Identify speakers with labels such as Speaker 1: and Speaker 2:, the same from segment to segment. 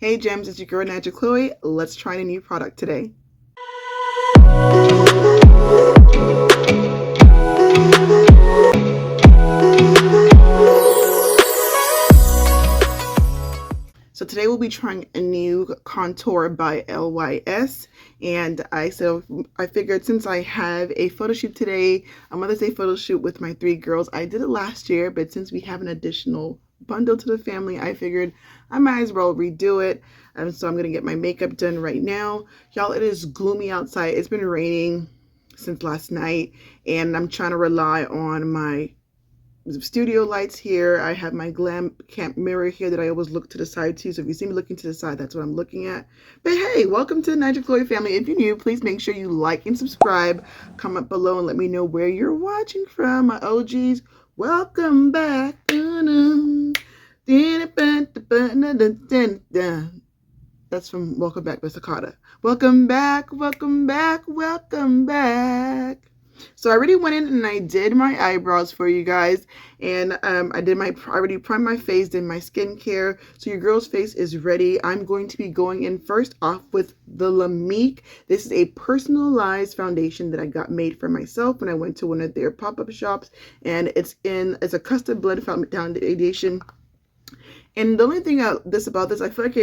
Speaker 1: Hey Gems, it's your girl Magic Chloe. Let's try a new product today. So today we'll be trying a new contour by LYS, and I figured since I have a photo shoot today, a Mother's Day photo shoot with my 3 girls. I did it last year, but since we have an additional bundle to the family, I figured I might as well redo it. And so I'm gonna get my makeup done right now. Y'all, it is gloomy outside. It's been raining since last night, and I'm trying to rely on my studio lights here. I have my glam camp mirror here that I always look to the side to. So if you see me looking to the side, that's what I'm looking at. But hey, welcome to the Magic Chloe family. If you're new, please make sure you like and subscribe. Comment below and let me know where you're watching from. My OGs, welcome back. That's from Welcome Back, Mr. Carter. Welcome back, welcome back, welcome back. So I already went in and I did my eyebrows for you guys, and I already primed my face, did my skincare. So your girl's face is ready. I'm going to be going in first off with the Lamique. This is a personalized foundation that I got made for myself when I went to one of their pop-up shops, and it's a custom blend foundation. And the only thing about this, I feel like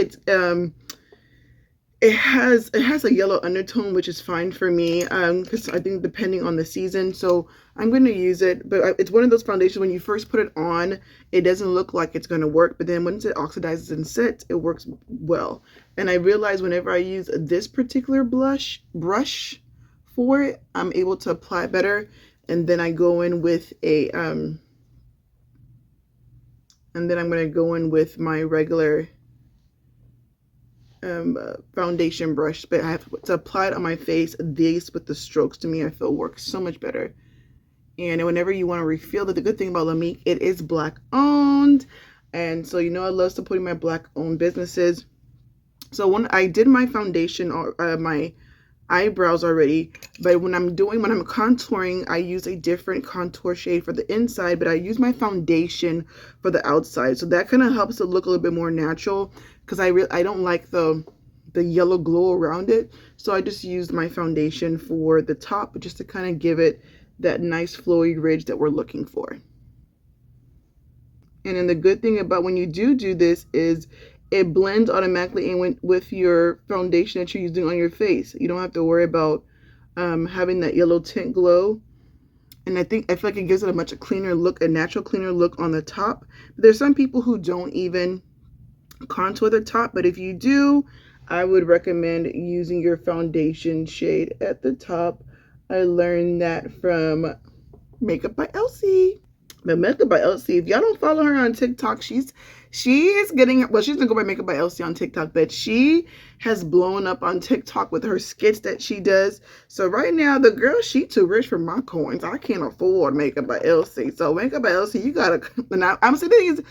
Speaker 1: it has a yellow undertone, which is fine for me, because I think depending on the season. So I'm going to use it, but it's one of those foundations when you first put it on, it doesn't look like it's going to work, but then once it oxidizes and sets, it works well. And I realize whenever I use this particular brush for it, I'm able to apply better. And then I go in with a and then I'm going to go in with my regular foundation brush, but I have to apply it on my face. This with the strokes, to me, I feel works so much better. And whenever you want to refill, the good thing about Lamique, it is black owned, and so I love supporting my black owned businesses. So when I did my foundation or my eyebrows already, but when I'm contouring, I use a different contour shade for the inside, but I use my foundation for the outside, so that kind of helps it look a little bit more natural, because I don't like the yellow glow around it. So I just used my foundation for the top, just to kind of give it that nice flowy ridge that we're looking for. And then the good thing about when you do this is it blends automatically in with your foundation that you're using on your face. You don't have to worry about having that yellow tint glow. And I feel like it gives it a much cleaner look, a natural cleaner look on the top. But there's some people who don't even contour the top, but if you do, I would recommend using your foundation shade at the top. I learned that from Makeup by Elsie. But Makeup by Elsie, if y'all don't follow her on TikTok, she's gonna go by Makeup by Elsie on TikTok, but she has blown up on TikTok with her skits that she does. So right now, the girl, she too rich for my coins. I can't afford Makeup by Elsie. So Makeup by Elsie, you gotta. And I'm saying things.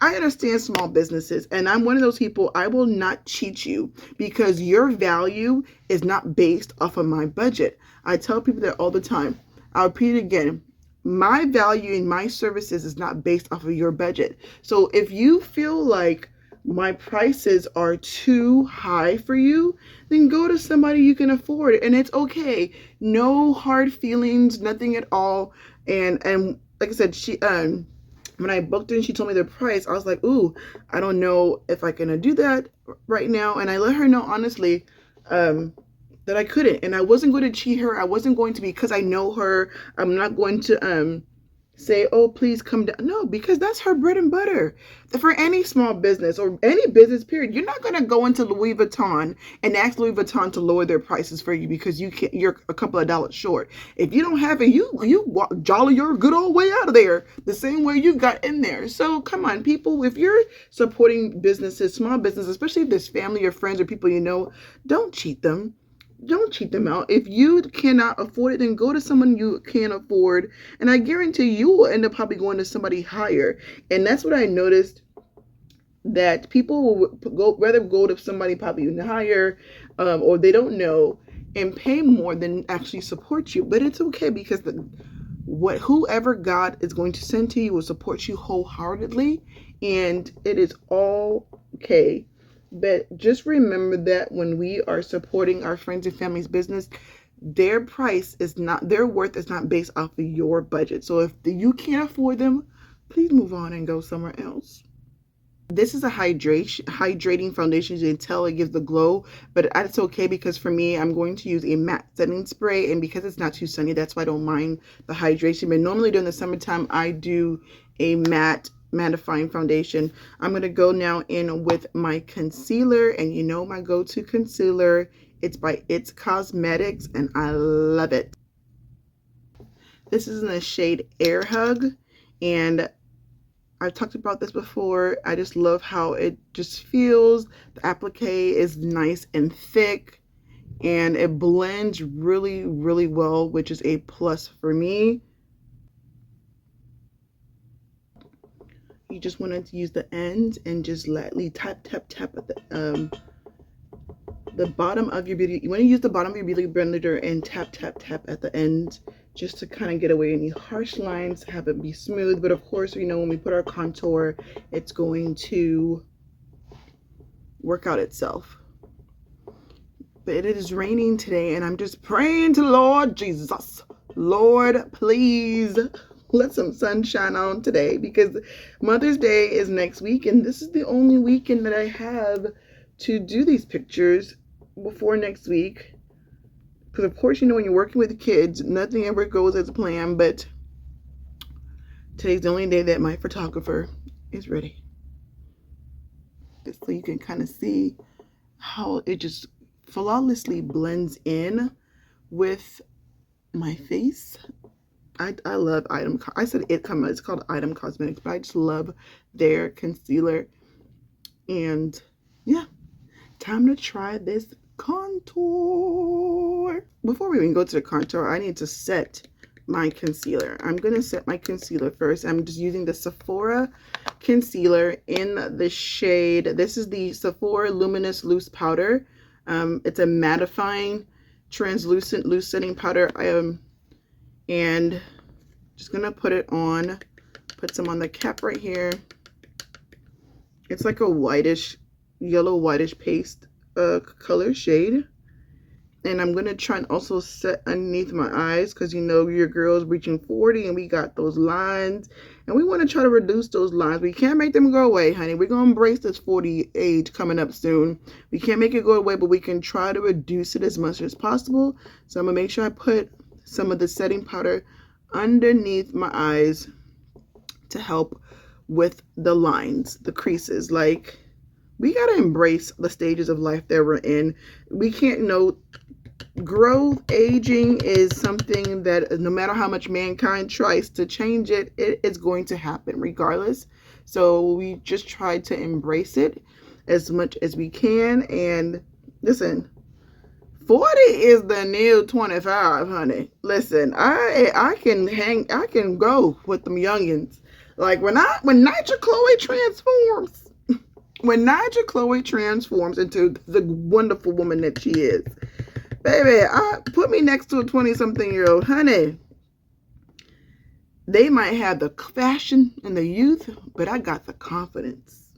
Speaker 1: I understand small businesses, and I'm one of those people. I will not cheat you, because your value is not based off of my budget. I tell people that all the time. I'll repeat it again. My value in my services is not based off of your budget. So if you feel like my prices are too high for you, then go to somebody you can afford, and it's okay. No hard feelings, nothing at all. And like I said, she when I booked it and she told me the price, I was like, ooh, I don't know if I can do that right now. And I let her know honestly that I couldn't. And I wasn't going to cheat her. I wasn't going to, because I know her. I'm not going to say, oh, please come down. No, because that's her bread and butter. For any small business or any business period, you're not going to go into Louis Vuitton and ask Louis Vuitton to lower their prices for you because you're a couple of dollars short. If you don't have it, you jolly your good old way out of there the same way you got in there. So come on, people, if you're supporting businesses, small businesses, especially if there's family or friends or people don't cheat them. Don't cheat them out. If you cannot afford it, then go to someone you can afford. And I guarantee you will end up probably going to somebody higher. And that's what I noticed, that people will rather go to somebody probably higher or they don't know and pay more than actually support you. But it's okay, because whoever God is going to send to you will support you wholeheartedly. And it is all okay. But just remember that when we are supporting our friends and family's business, their price is not, their worth is not based off of your budget. So if you can't afford them, please move on and go somewhere else. This is a hydrating foundation. You can tell it gives the glow, but it's okay because for me, I'm going to use a matte setting spray, and because it's not too sunny, that's why I don't mind the hydration. But normally during the summertime, I do a mattifying foundation. I'm going to go now in with my concealer, and you know my go-to concealer. It's by It's Cosmetics, and I love it. This is in the shade Air Hug, and I've talked about this before. I just love how it just feels. The applique is nice and thick, and it blends really, really well, which is a plus for me. You just want to use the ends and just lightly tap, tap, tap at the bottom of your beauty. You want to use the bottom of your beauty blender and tap, tap, tap at the end, just to kind of get away any harsh lines, have it be smooth. But of course, you know, when we put our contour, it's going to work out itself. But it is raining today, and I'm just praying to Lord Jesus, Lord, please let some sunshine on today, because Mother's Day is next week, and this is the only weekend that I have to do these pictures before next week. Because of course, you know, when you're working with kids, nothing ever goes as planned, but today's the only day that my photographer is ready. Just so you can kind of see how it just flawlessly blends in with my face. I love it's called Item Cosmetics, but I just love their concealer. And yeah, time to try this contour. Before we even go to the contour, I need to set my concealer. I'm going to set my concealer first. I'm just using the Sephora concealer in the shade. This is the Sephora Luminous Loose Powder. It's a mattifying, translucent, loose setting powder. And just going to put it on. Put some on the cap right here. It's like a whitish, yellow whitish paste color shade. And I'm going to try and also set underneath my eyes, because you know your girl's reaching 40 and we got those lines. And we want to try to reduce those lines. We can't make them go away, honey. We're going to embrace this 40 age coming up soon. We can't make it go away, but we can try to reduce it as much as possible. So I'm going to make sure I put some of the setting powder underneath my eyes to help with the lines, the creases. Like, we got to embrace the stages of life that we're in. We can't know. Growth, aging is something that no matter how much mankind tries to change it, it's going to happen regardless. So we just try to embrace it as much as we can. And listen, 40 is the new 25, honey. Listen, I can go with them youngins. Like when Nigel Chloe transforms, when Nigel Chloe transforms into the wonderful woman that she is, baby, put me next to a 20-something-year-old, honey. They might have the fashion and the youth, but I got the confidence.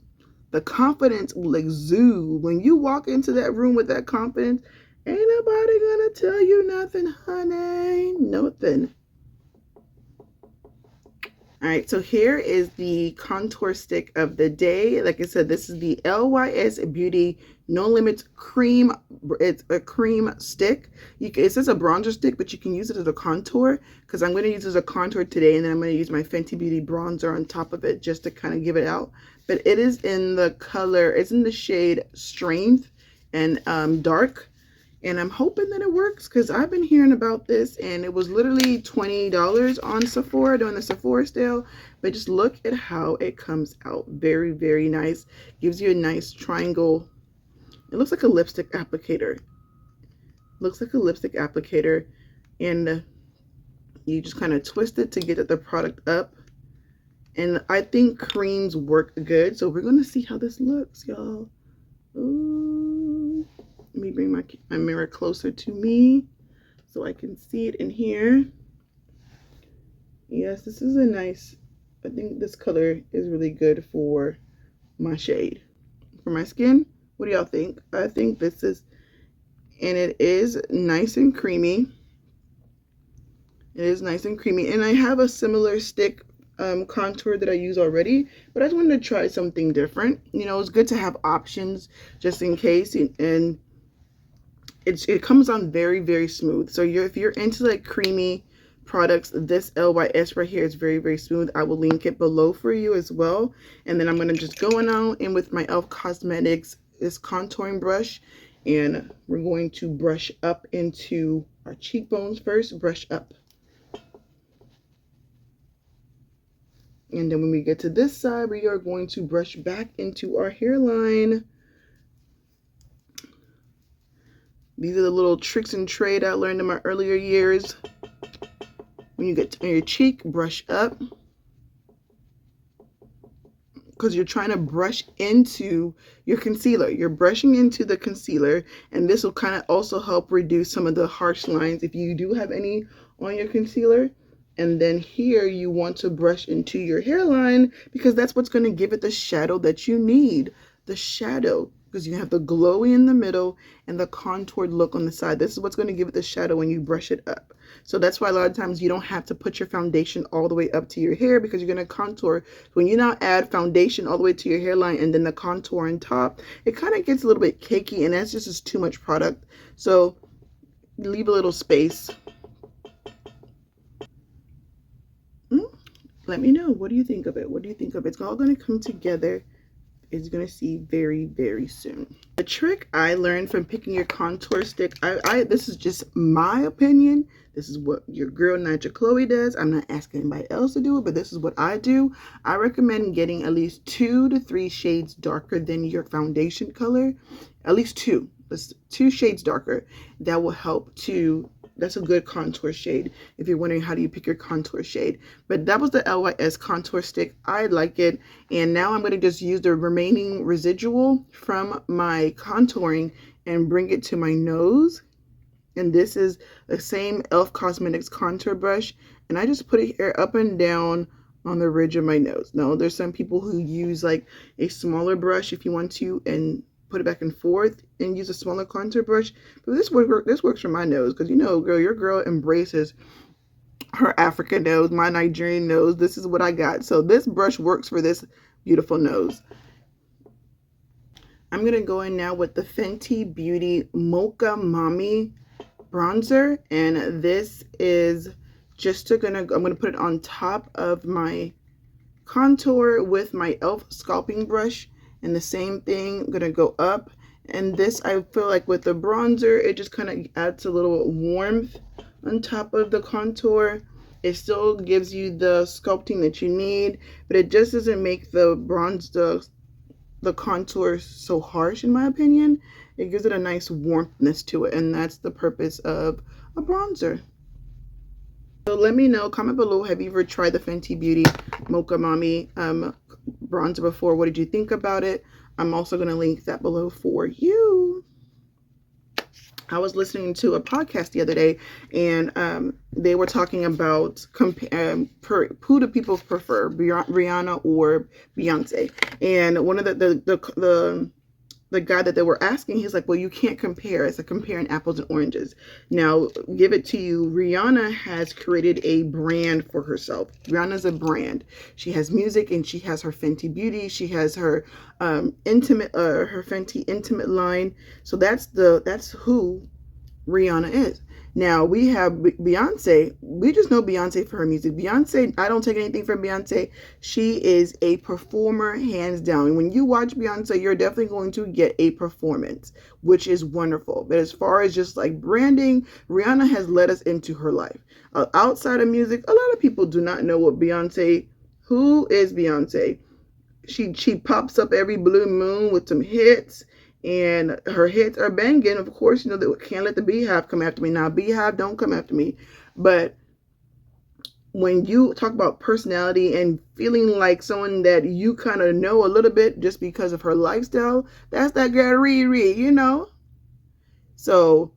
Speaker 1: The confidence will exude. When you walk into that room with that confidence, ain't nobody gonna tell you nothing, honey. Nothing. All right, so here is the contour stick of the day. Like I said, this is the LYS Beauty No Limits Cream. It's a cream stick. It says a bronzer stick, but you can use it as a contour, because I'm going to use it as a contour today, and then I'm going to use my Fenty Beauty bronzer on top of it just to kind of give it out. But it is in the color, it's in the shade Strength and Dark. And I'm hoping that it works, because I've been hearing about this, and it was literally $20 on Sephora during the Sephora sale. But just look at how it comes out. Very, very nice. Gives you a nice triangle. It looks like a lipstick applicator. Looks like a lipstick applicator. And you just kind of twist it to get the product up. And I think creams work good. So we're going to see how this looks, y'all. Ooh. Let me bring my mirror closer to me so I can see it in here. Yes, this is a nice, I think this color is really good for my shade. For my skin, What do y'all think? I think this is, and it is nice and creamy. It is nice and creamy. And I have a similar stick contour that I use already, but I just wanted to try something different. You know, it's good to have options just in case. And it comes on very, very smooth. So if you're into like creamy products, this LYS right here is very, very smooth. I will link it below for you as well. And then I'm going to just go on in with my e.l.f. Cosmetics this contouring brush, and we're going to brush up into our cheekbones first. Brush up. And then when we get to this side, we are going to brush back into our hairline. These are the little tricks and trade I learned in my earlier years. When you get on your cheek, brush up. Because you're trying to brush into your concealer. You're brushing into the concealer, and this will kind of also help reduce some of the harsh lines if you do have any on your concealer. And then here you want to brush into your hairline because that's what's going to give it the shadow that you need. The shadow, because you have the glowy in the middle and the contoured look on the side. This is what's going to give it the shadow when you brush it up. So that's why a lot of times you don't have to put your foundation all the way up to your hair because you're going to contour. When you now add foundation all the way to your hairline and then the contour on top, it kind of gets a little bit cakey, and that's just too much product. So leave a little space. Let me know. What do you think of it? What do you think of it? It's all going to come together. It's going to see very, very soon. The trick I learned from picking your contour stick, this is just my opinion. This is what your girl Nigel Chloe does. I'm not asking anybody else to do it, but this is what I do. I recommend getting at least 2 to 3 shades darker than your foundation color. At least 2. That's 2 shades darker. That will help to... That's a good contour shade if you're wondering how do you pick your contour shade. But that was the LYS contour stick. I like it. And now I'm going to just use the remaining residual from my contouring and bring it to my nose. And this is the same e.l.f. Cosmetics contour brush. And I just put it here up and down on the ridge of my nose. Now, there's some people who use like a smaller brush if you want to, and put it back and forth and use a smaller contour brush. But this works for my nose because, you know, girl, your girl embraces her African nose, my Nigerian nose. This is what I got. So this brush works for this beautiful nose. I'm going to go in now with the Fenty Beauty Mocha Mami bronzer, and this is just I'm going to put it on top of my contour with my e.l.f. sculpting brush. And the same thing, I'm going to go up. And this, I feel like with the bronzer, it just kind of adds a little warmth on top of the contour. It still gives you the sculpting that you need, but it just doesn't make the the contour so harsh, in my opinion. It gives it a nice warmthness to it, and that's the purpose of a bronzer. So let me know, comment below, have you ever tried the Fenty Beauty Mocha Mami bronzer before? What did you think about it? I'm also going to link that below for you. I was listening to a podcast the other day, and they were talking about who do people prefer, Rihanna or Beyonce. And one of the guy that they were asking, he's like, well, you can't compare. It's like comparing apples and oranges. Now, give it to you. Rihanna has created a brand for herself. Rihanna's a brand. She has music, and she has her Fenty Beauty. She has her her Fenty Intimate line. So that's who Rihanna is. Now we have Beyonce. We just know Beyonce for her music. Beyonce, I don't take anything from Beyonce. She is a performer, hands down. When you watch Beyonce, you're definitely going to get a performance, which is wonderful. But as far as just like branding, Rihanna has led us into her life. Outside of music, a lot of people do not know what Beyonce. Who is Beyonce? She pops up every blue moon with some hits. And her hits are banging. Of course, you know, they can't let the Beehive come after me. Now, Beehive, don't come after me. But when you talk about personality and feeling like someone that you kind of know a little bit just because of her lifestyle, that's that girl Riri, you know? So,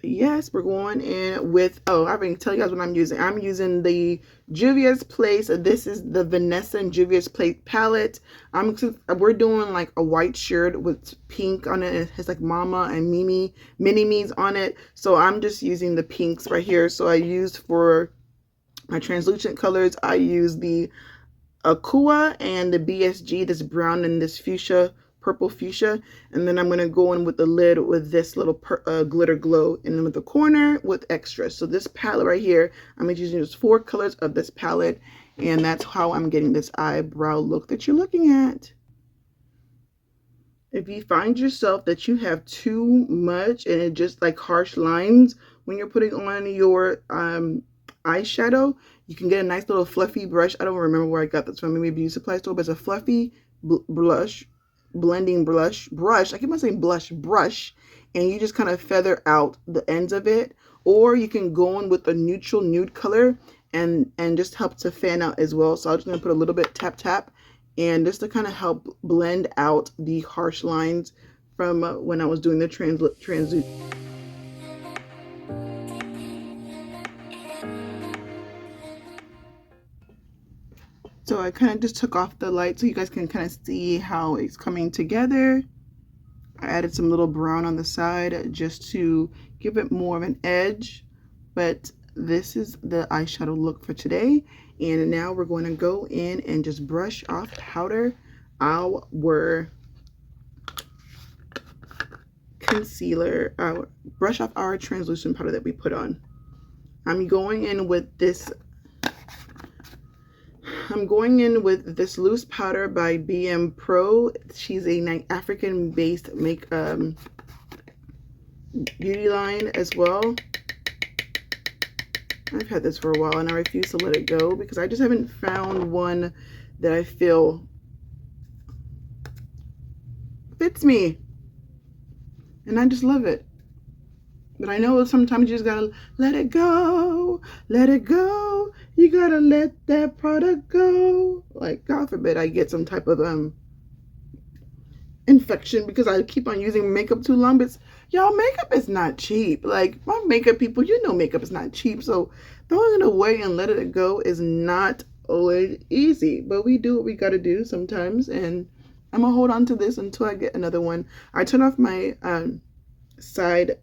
Speaker 1: Yes, we're going in with, oh, I can tell you guys what I'm using. I'm using the Juvia's Place. This is the Vanessa and Juvia's Place palette. We're doing like a white shirt with pink on it. It has like Mama and Mimi, mini me's on it. So I'm just using the pinks right here. So I used for my translucent colors, I use the Aqua and the BSG, this brown and this fuchsia, purple fuchsia. And then I'm going to go in with the lid with this little glitter glow, and then with the corner with extras. So this palette right here, I'm using just 4 colors of this palette, and that's how I'm getting this eyebrow look that you're looking at. If you find yourself that you have too much and it just like harsh lines when you're putting on your eyeshadow, you can get a nice little fluffy brush. I don't remember where I got this from, maybe a beauty supply store, but it's a fluffy blending brush. I keep on saying brush, and you just kind of feather out the ends of it, or you can go in with a neutral nude color and just help to fan out as well. So I'm just gonna put a little bit tap, and just to kind of help blend out the harsh lines from when I was doing the transit. So I kind of just took off the light so you guys can kind of see how it's coming together. I added some little brown on the side just to give it more of an edge. But this is the eyeshadow look for today. And now we're going to go in and just brush off powder our concealer, brush off our translucent powder that we put on. I'm going in with this loose powder by BM Pro. She's a African-based beauty line as well. I've had this for a while and I refuse to let it go because I just haven't found one that I feel fits me. And I just love it. But I know sometimes you just gotta let it go, let it go. You gotta let that product go. Like, God forbid I get some type of infection because I keep on using makeup too long. But y'all, makeup is not cheap. Like, my makeup people, you know makeup is not cheap. So throwing it away and letting it go is not always easy. But we do what we gotta do sometimes. And I'm gonna hold on to this until I get another one. I turn off my side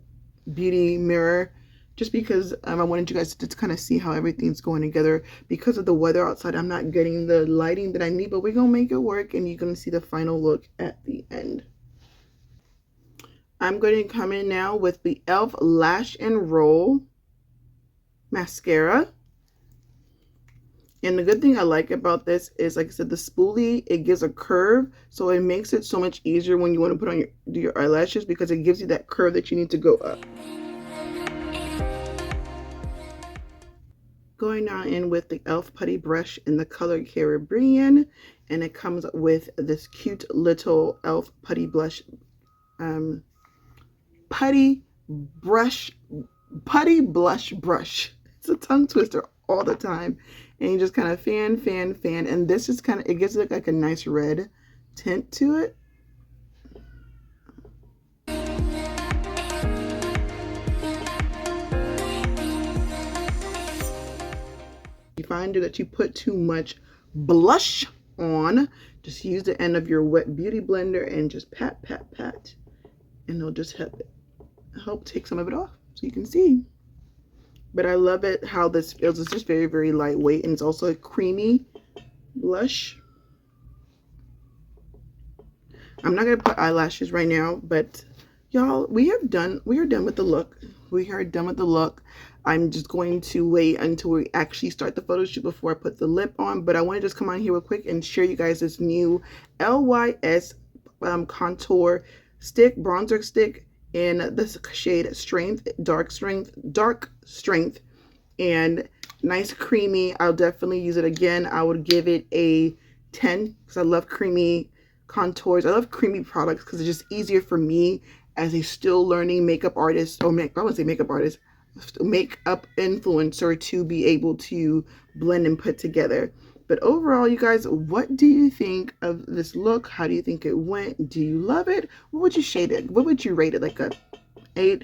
Speaker 1: beauty mirror just because I wanted you guys to kind of see how everything's going together. Because of the weather outside, I'm not getting the lighting that I need, but we're gonna make it work and you're gonna see the final look at the end. I'm going to come in now with the e.l.f. Lash and Roll mascara. And the good thing I like about this is, like I said, the spoolie, it gives a curve, so it makes it so much easier when you want to put on your eyelashes, because it gives you that curve that you need to go up. Going now in with the e.l.f. putty brush in the color Caribbean, and it comes with this cute little e.l.f. putty blush, putty blush brush. It's a tongue twister all the time. And you just kind of fan. And this is kind of, it gives it like a nice red tint to it. You find that you put too much blush on, just use the end of your wet beauty blender and just pat. And it'll just help take some of it off so you can see. But I love it how this feels. It's just very, very lightweight, and it's also a creamy blush. I'm not gonna put eyelashes right now, but y'all, we are done with the look. We are done with the look. I'm just going to wait until we actually start the photo shoot before I put the lip on. But I want to just come on here real quick and share you guys this new LYS contour stick, bronzer stick, in the shade Strength, dark strength, and nice creamy. I'll definitely use it again. I would give it a 10 because I love creamy contours. I love creamy products because it's just easier for me as a still learning makeup artist, or I wouldn't say makeup artist, makeup influencer, to be able to blend and put together. But overall, you guys, what do you think of this look? How do you think it went? Do you love it? What would you shade it? What would you rate it? Like a 8?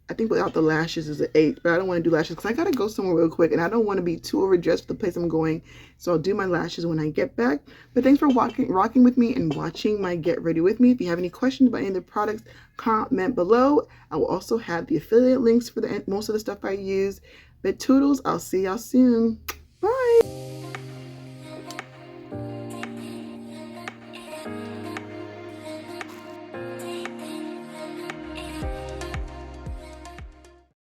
Speaker 1: I think without the lashes is an 8, but I don't want to do lashes because I gotta go somewhere real quick and I don't want to be too overdressed for the place I'm going. So I'll do my lashes when I get back. But thanks for rocking with me and watching my Get Ready With Me. If you have any questions about any of the products, comment below. I will also have the affiliate links for most of the stuff I use. But toodles, I'll see y'all soon.